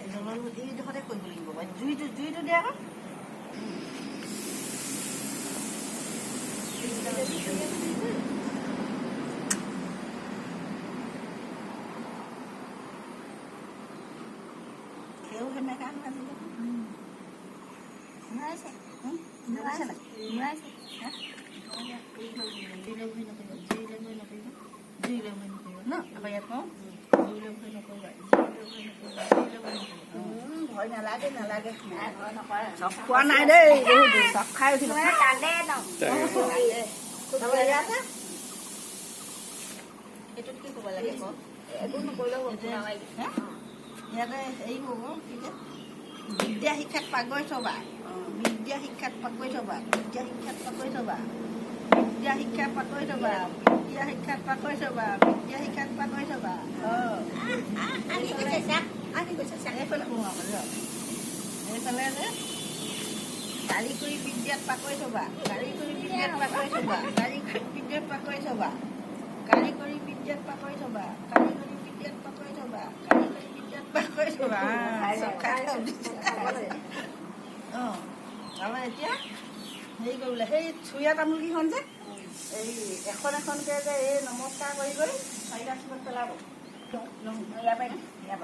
এইডোখৰতে কৰিব লাগিব বাৰু জুইটো দিয়া আকৌ সেও সেনেকা নাছিলে নোৱাৰিছে নোৱাৰিছে ন আকৌ ইয়াত কওঁ ভয় নালাগে চব খোৱা নাই দেই চব খাই উঠিব এইটোত কি ক'ব লাগে একো নকৰিলেও ইয়াতে হেৰি হ'ব কি যে বিদ্যা শিক্ষাত পাগৈ থবা বিদ্যা শিক্ষাত পাগৈ থবা বিদ্যা শিক্ষাত পাগৈ থবা বিদ্যা শিক্ষাত পাগৈ থবা বিদ্যা শিক্ষাত পাগৈ থবা বিদ্যা শিক্ষাত পাগৈ থবা এইফালে এইফালে যে কাৰিকৰী বিদ্যাত পাগৈ থবা কাৰিকৰী বিদ্যাত পাগৈ থবা কাৰিকৰী বিদ্যাত পাগৈ থবা কাৰিকৰী বিদ্যাত পাগৈ থবা কাৰিকৰী বিদ্যাত পাগৈ থবা কাৰিকৰী বিদ্যাত পাগৈ থবা অঁ আমাৰ এতিয়া হেৰি কৰিবলৈ সেই চুৰীয়া তামোলকেইখন যে এই এখন এখনকৈ যে এই নমস্কাৰ কৰি চাৰিটা চুকত পেলাব ইয়াৰ পৰা